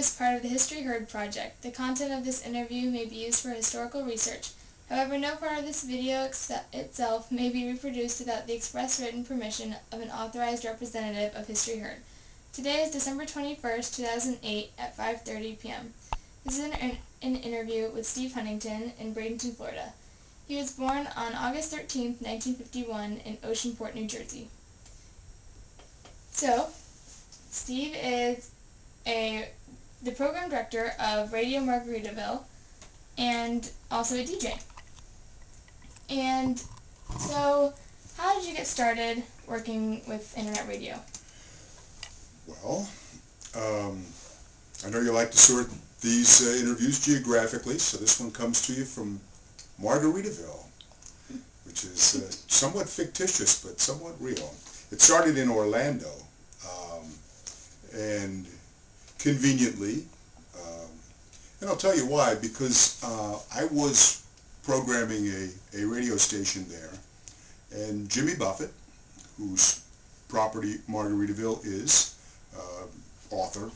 is part of the History Heard project. The content of this interview may be used for historical research. However, no part of this video itself may be reproduced without the express written permission of an authorized representative of History Heard. Today is December 21st, 2008 at 5:30 p.m. This is an interview with Steve Huntington in Bradenton, Florida. He was born on August 13th, 1951 in Oceanport, New Jersey. So, Steve is the program director of Radiomargaritaville and also a DJ. And so, how did you get started working with internet radio? Well, I know you like to sort these interviews geographically, so this one comes to you from Margaritaville, which is somewhat fictitious but somewhat real. It started in Orlando, and conveniently, and I'll tell you why, because I was programming a radio station there, and Jimmy Buffett, whose property Margaritaville is, author,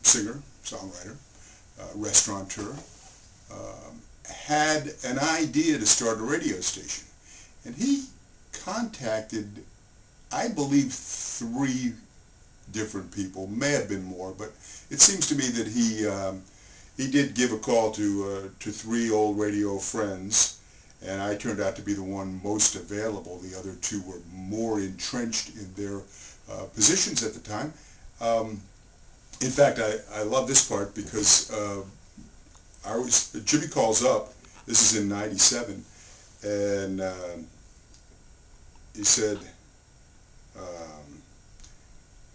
singer, songwriter, restaurateur, had an idea to start a radio station. And he contacted, I believe, 3 different people, may have been more, but it seems to me that he did give a call to 3 old radio friends, and I turned out to be the one most available. The other 2 were more entrenched in their positions at the time. In fact, I love this part because Jimmy calls up, this is in '97, and he said,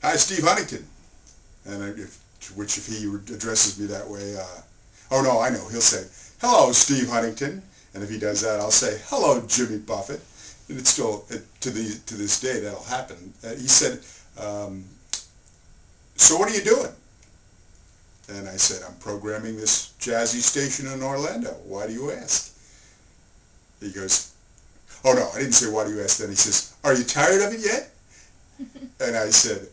"Hi, Steve Huntington," and if he addresses me that way, oh no, I know, he'll say, "Hello, Steve Huntington," and if he does that, I'll say, "Hello, Jimmy Buffett," and it's still, to this day, that'll happen. He said, "So what are you doing?" And I said, "I'm programming this jazzy station in Orlando. Why do you ask?" He goes, "Oh no, I didn't say why do you ask then." He says, "Are you tired of it yet?" And I said,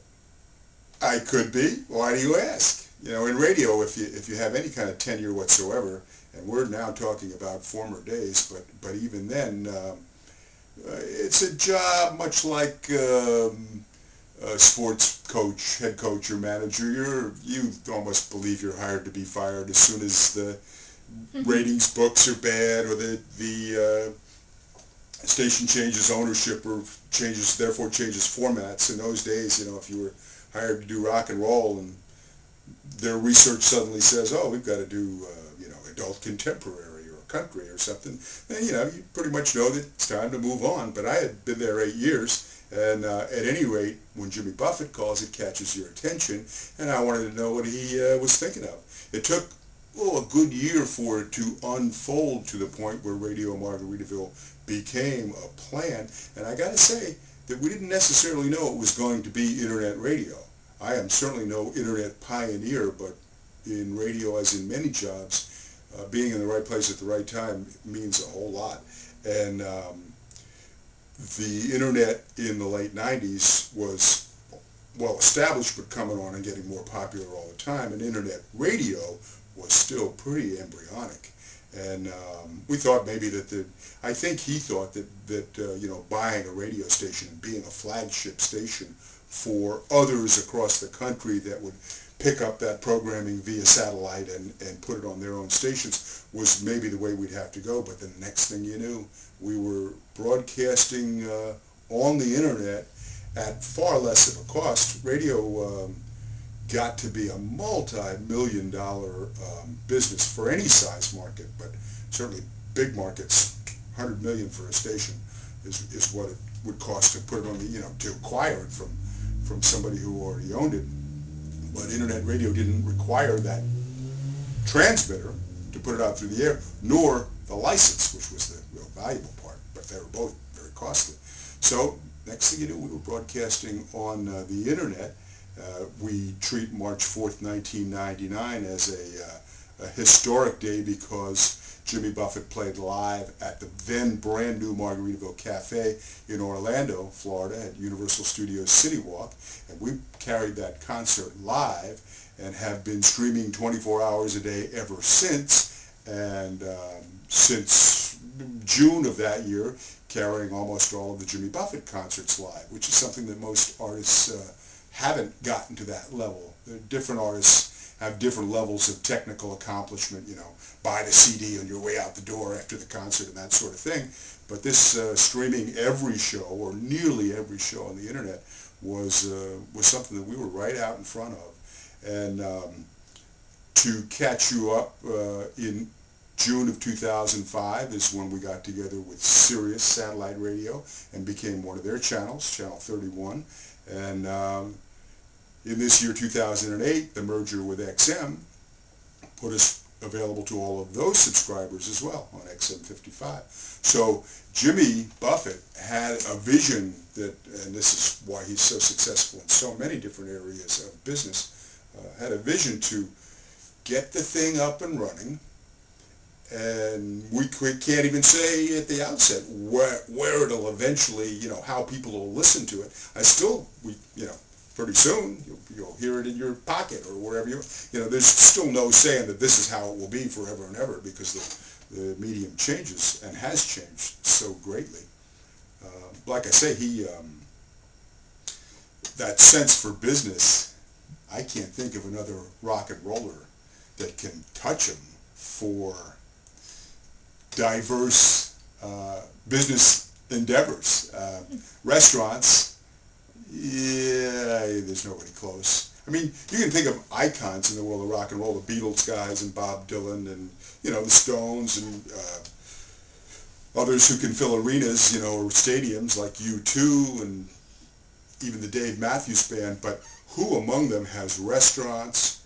"I could be. Why do you ask?" You know, in radio, if you have any kind of tenure whatsoever, and we're now talking about former days, but even then, it's a job much like a sports coach, head coach, or manager. You almost believe you're hired to be fired as soon as the ratings books are bad, or the station changes ownership, or therefore changes formats. In those days, you know, if you were hired to do rock and roll and their research suddenly says, "Oh, we've got to do adult contemporary or country or something," then you pretty much know that it's time to move on. But I had been there 8 years, and at any rate, when Jimmy Buffett calls, it catches your attention, and I wanted to know what he was thinking of. It took a good year for it to unfold to the point where Radio Margaritaville became a plan, and I got to say that we didn't necessarily know it was going to be internet radio. I am certainly no internet pioneer, but in radio, as in many jobs, being in the right place at the right time means a whole lot. And the internet in the late 90s was well established, but coming on and getting more popular all the time, and internet radio was still pretty embryonic. And we thought maybe I think he thought that buying a radio station and being a flagship station for others across the country that would pick up that programming via satellite and put it on their own stations was maybe the way we'd have to go. But the next thing you knew, we were broadcasting on the internet at far less of a cost. Radio got to be a multi-million-dollar business for any size market, but certainly big markets, 100 million for a station is what it would cost to put it on the, to acquire it from somebody who already owned it. But internet radio didn't require that transmitter to put it out through the air, nor the license, which was the real valuable part, but they were both very costly. So next thing you knew, we were broadcasting on the internet. We treat March 4th, 1999 as a historic day because Jimmy Buffett played live at the then brand new Margaritaville Cafe in Orlando, Florida, at Universal Studios City Walk, and we carried that concert live, and have been streaming 24 hours a day ever since. And since June of that year, carrying almost all of the Jimmy Buffett concerts live, which is something that most artists haven't gotten to that level. Different artists have different levels of technical accomplishment, you know, buy the CD on your way out the door after the concert and that sort of thing. But this streaming every show, or nearly every show on the internet, was something that we were right out in front of. And to catch you up, in June of 2005 is when we got together with Sirius Satellite Radio and became one of their channels, Channel 31. And in this year, 2008, the merger with XM put us available to all of those subscribers as well on XM55. So Jimmy Buffett had a vision that, and this is why he's so successful in so many different areas of business, had a vision to get the thing up and running. And we can't even say at the outset where it'll eventually, you know, how people will listen to it. You know, pretty soon you'll hear it in your pocket or wherever you know, there's still no saying that this is how it will be forever and ever, because the medium changes and has changed so greatly. Like I say, that sense for business, I can't think of another rock and roller that can touch him for diverse business endeavors. Restaurants, yeah, there's nobody close. I mean, you can think of icons in the world of rock and roll, the Beatles guys and Bob Dylan and, you know, the Stones and others who can fill arenas, you know, or stadiums like U2 and even the Dave Matthews Band, but who among them has restaurants,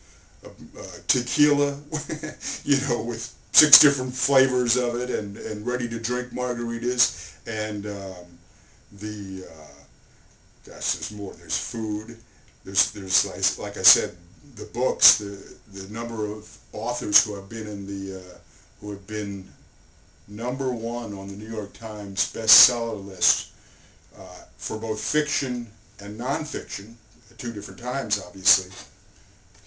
tequila, you know, with 6 different flavors of it, and ready-to-drink margaritas, and gosh, there's more. There's food. There's like I said, the books, the number of authors who have been in who have been #1 on the New York Times bestseller list for both fiction and nonfiction, at 2 different times, obviously.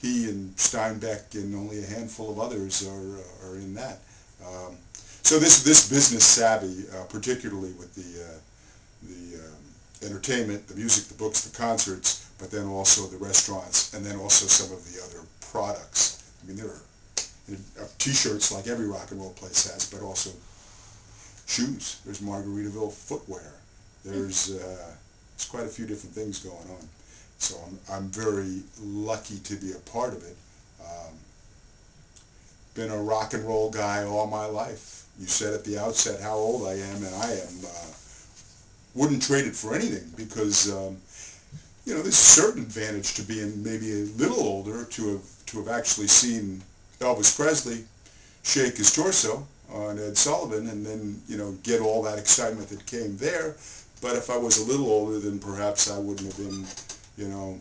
He and Steinbeck and only a handful of others are in that. So this business savvy, particularly with the entertainment, the music, the books, the concerts, but then also the restaurants, and then also some of the other products. I mean, there are T-shirts like every rock and roll place has, but also shoes. There's Margaritaville footwear. There's quite a few different things going on. So I'm very lucky to be a part of it. Been a rock and roll guy all my life. You said at the outset how old I am, and I am. Wouldn't trade it for anything, because you know, there's a certain advantage to being maybe a little older to have actually seen Elvis Presley shake his torso on Ed Sullivan, and then, you know, get all that excitement that came there. But if I was a little older, then perhaps I wouldn't have been, you know,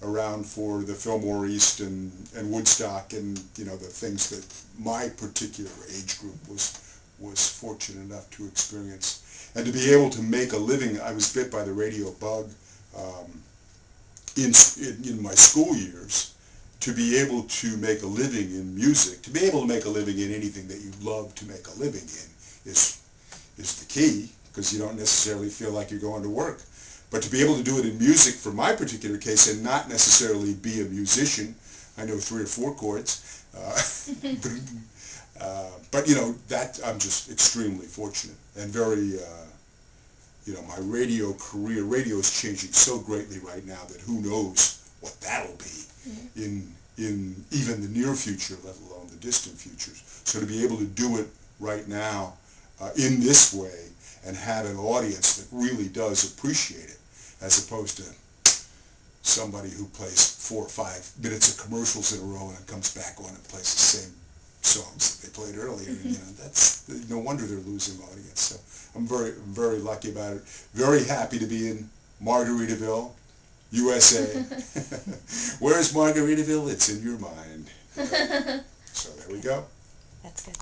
around for the Fillmore East and Woodstock and, you know, the things that my particular age group was fortunate enough to experience. And to be able to make a living, I was bit by the radio bug in my school years. To be able to make a living in music, to be able to make a living in anything that you love to make a living in is the key, because you don't necessarily feel like you're going to work. But to be able to do it in music, for my particular case, and not necessarily be a musician, I know 3 or 4 chords, but you know, that I'm just extremely fortunate and very, you know, my radio is changing so greatly right now that who knows what that'll be in even the near future, let alone the distant futures. So to be able to do it right now in this way and have an audience that really does appreciate it, as opposed to somebody who plays 4 or 5 minutes of commercials in a row and comes back on and plays the same songs that they played earlier. You know, that's no wonder they're losing audience. So I'm very, very lucky about it. Very happy to be in Margaritaville, USA. Where's Margaritaville? It's in your mind. So there we go. That's good.